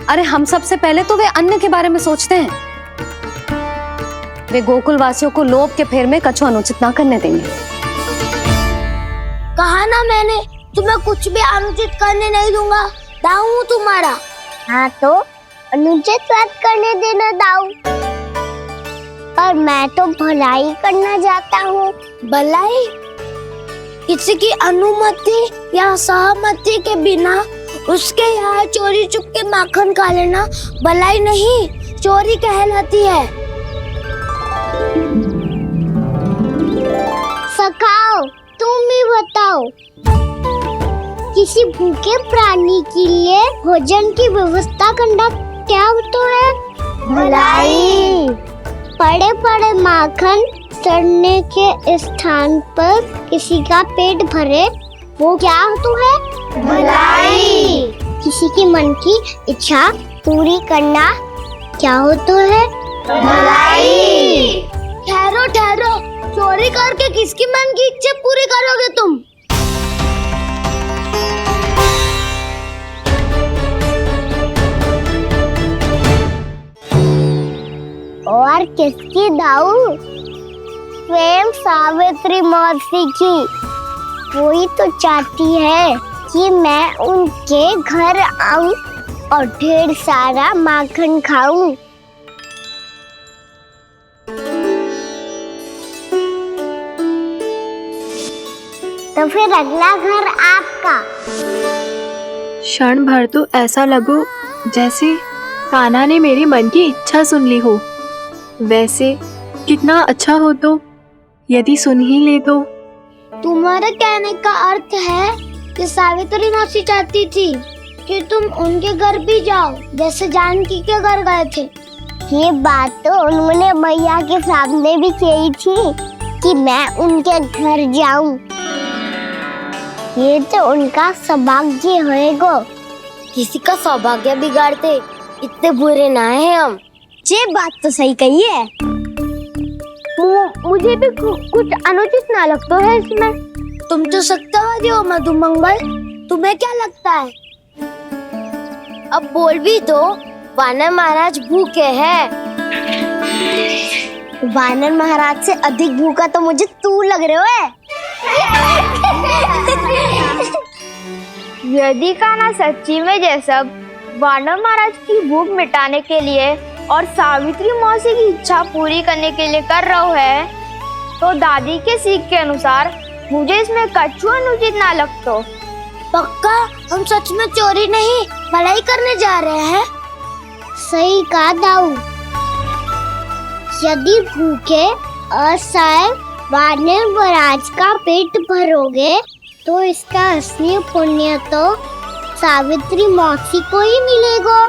अरे हम सबसे पहले तो वे अन्न के बारे में सोचते हैं। वे गोकुल वासियों को लोभ के फेर में कछु अनुचित ना करने देंगे। कहा ना मैंने, तुम्हें कुछ भी अनुचित करने नहीं दूंगा। दाऊ हूँ तुम्हारा। हाँ तो अनुचित बात करने देना दाऊ। पर मैं तो भलाई करना चाहता हूँ। भलाई? किसी की अनुमति या सहमति के बिना उसके यहाँ चोरी चुप के माखन खा लेना भलाई नहीं, चोरी कहलाती है। सखाओ, तुम ही बताओ। किसी भूखे प्राणी के लिए भोजन की व्यवस्था करना क्या तो है भलाई। पड़े पड़े माखन सड़ने के स्थान पर किसी का पेट भरे, वो क्या तो है भलाई। किसी के मन की इच्छा पूरी करना क्या हो तो है भलाई। ठहरो ठहरो, चोरी करके किसकी मन की इच्छा पूरी करोगे तुम? और किसकी दाऊ? स्वयं सावित्री मौसी की। वही तो चाहती है कि मैं उनके घर आऊं और ढेर सारा माखन खाऊं। तो फिर अगला घर आपका। क्षण भर तो ऐसा लगो जैसे कान्हा ने मेरे मन की इच्छा सुन ली हो। वैसे कितना अच्छा हो तो यदि सुन ही ले तो। तुम्हारे कहने का अर्थ है कि सावित्री मौसी चाहती थी कि तुम उनके घर भी जाओ, जैसे जानकी के घर गए थे। ये बात तो उन्होंने मैया के सामने भी कही थी कि मैं उनके घर जाऊं। ये तो उनका सौभाग्य होएगा। किसी का सौभाग्य बिगाड़ते इतने बुरे ना है हम। ये बात तो सही कही है। मुझे भी कुछ अनुचित ना लगता है इसमें। तुम तो सत्यवादी हो मधुमंगल, तुम्हें क्या लगता है? अब बोल भी दो, वानर महाराज भूखे हैं। वानर महाराज से अधिक भूखा तो मुझे तू लग रहे हो। यदि कान्हा सच्ची में ये सब वानर महाराज की भूख मिटाने के लिए और सावित्री मौसी की इच्छा पूरी करने के लिए कर रहा है, तो दादी के सीख के अनुसार मुझे इसमें कछु अनुचित ना लगता। पक्का हम सच में चोरी नहीं भलाई करने जा रहे हैं। सही कहा दाऊ। यदि भूखे असहाय वानर महाराज का पेट भरोगे तो इसका असली पुण्य तो सावित्री मौसी को ही मिलेगा।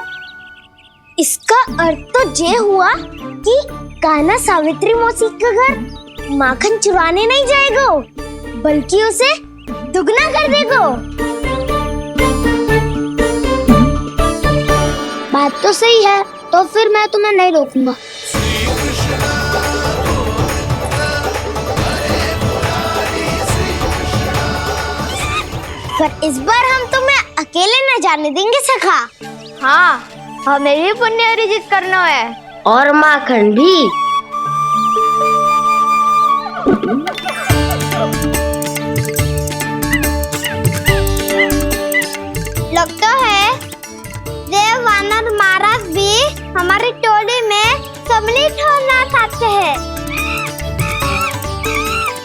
इसका अर्थ तो ये हुआ कि कान्हा सावित्री मौसी के घर माखन चुराने नहीं जाएगा, बल्कि उसे दुगना कर देगा। बात तो सही है, तो फिर मैं तुम्हें नहीं रोकूंगा। पर इस बार हम तुम्हें अकेले न जाने देंगे सखा। हाँ, हमें भी पुण्य अर्जित करना है और माखन भी। लगता है देव वानर महाराज भी हमारी टोली में सम्मिलित होना चाहते हैं।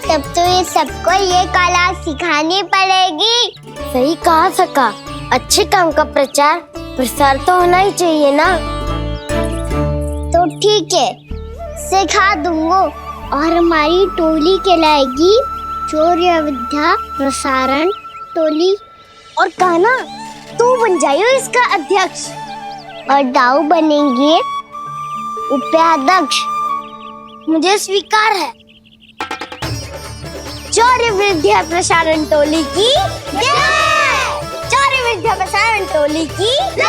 तब तो ये सबको ये कला सिखानी पड़ेगी। सही कहा सका। अच्छे काम का प्रचार प्रसार तो होना ही चाहिए ना। तो ठीक है, सिखा दूंगा और हमारी टोली कहलाएगी चौर्य विद्या प्रसारण टोली। और कान्हा तू बन जाइयो इसका अध्यक्ष और दाऊ बनेंगे उपाध्यक्ष। मुझे स्वीकार है। चौर्य विद्या प्रसारण टोली की जय। चौर्य विद्या प्रसारण टोली की जय।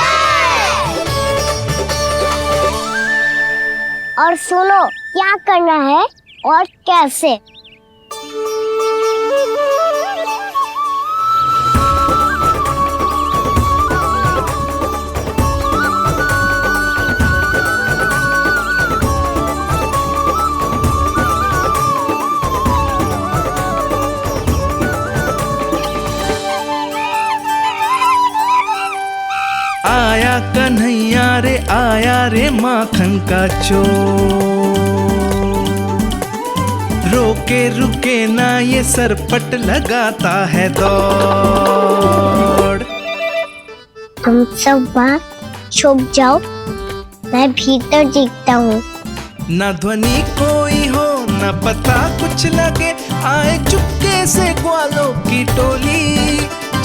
और सुनो क्या करना है और कैसे। आया कन्हैया रे आया रे माखन का चोर, रोके रुके ना ये सरपट लगाता है दौड़। तुम सब बाहर छुप जाओ, मैं भीतर देखता हूँ। ना ध्वनि कोई हो ना पता कुछ लगे, आए चुपके से ग्वालों की टोली।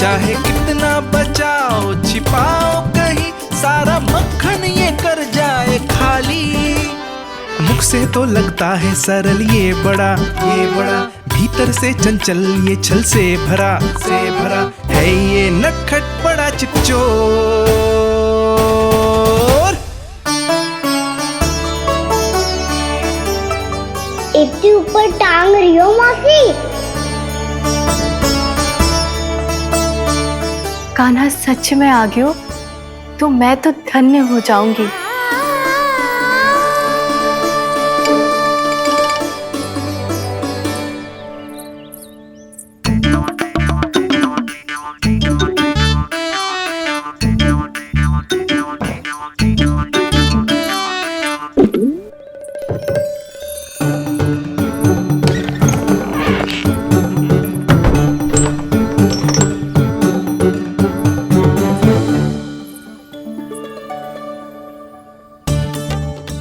चाहे कितना बचाओ छिपाओ कहीं, सारा मक्खन ये कर जाए खाली। मुख से तो लगता है सरल ये बड़ा भीतर से चंचल ये छल से भरा है ये नटखट बड़ा चिकचोर। इतनी ऊपर टांग रही हो मौसी? कान्हा सच में आ गयो तो मैं तो धन्य हो जाऊंगी।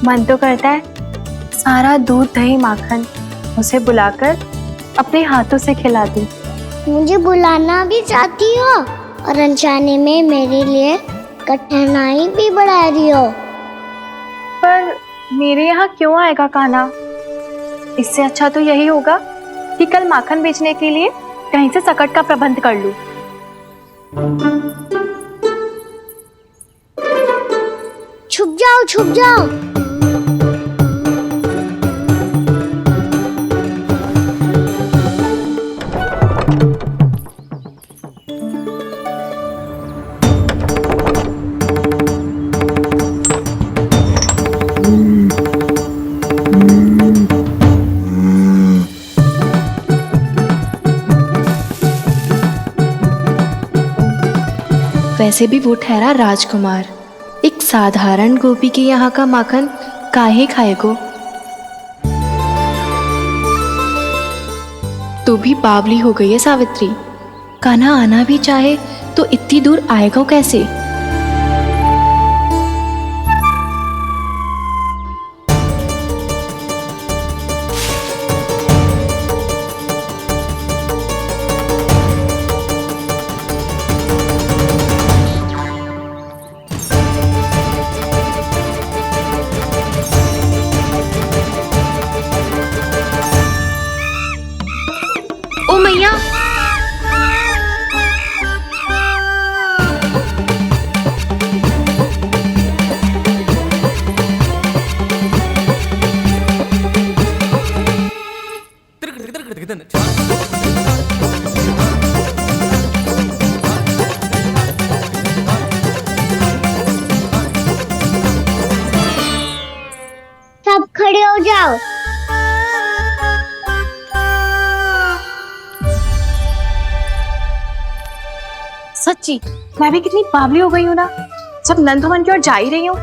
मन तो करता है सारा दूध दही माखन उसे बुलाकर अपने हाथों से खिला दूं। मुझे बुलाना भी चाहती हो और अनजाने में मेरे लिए कठिनाई भी बढ़ा रही हो। पर मेरे यहाँ क्यों आएगा कान्हा? इससे अच्छा तो यही होगा कि कल माखन बेचने के लिए कहीं से सकट का प्रबंध कर लूं। छुप जाओ छुप जाओ। वैसे भी वो ठहरा राजकुमार, एक साधारण गोपी के यहाँ का माखन काहे खाएगो। तू भी बावली हो गई है सावित्री। कान्हा आना भी चाहे तो इतनी दूर आएगा कैसे? ओ मैया, सब खड़े हो जाओ। सच्ची मैं भी कितनी बावली हो गई हूँ ना। जब नंदवन की ओर जा ही रही हूँ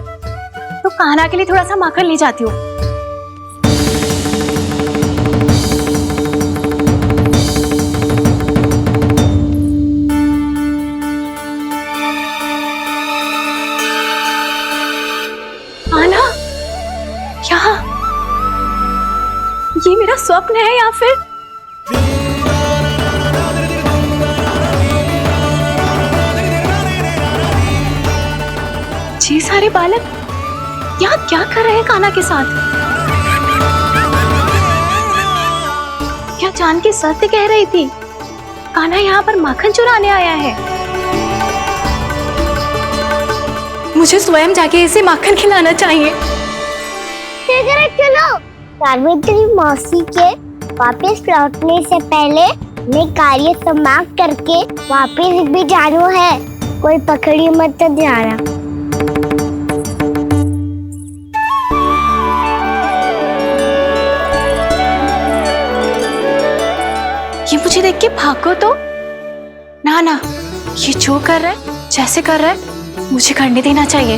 तो कान्हा के लिए थोड़ा सा माखन ले जाती हूँ। कान्हा, क्या ये मेरा स्वप्न है या फिर? ये सारे बालक यहाँ क्या कर रहे हैं कान्हा के साथ? क्या जानकी सत्य कह रही थी? कान्हा यहाँ पर माखन चुराने आया है। मुझे स्वयं जाके इसे माखन खिलाना चाहिए। चलो, सावित्री मौसी के वापस लौटने से पहले मैं कार्य समाप्त करके वापस भी जाना है। कोई पकड़ी मत जाना। ये मुझे देख के भागो तो ना, ये जो कर रहा है, जैसे कर रहा है, मुझे करने देना चाहिए।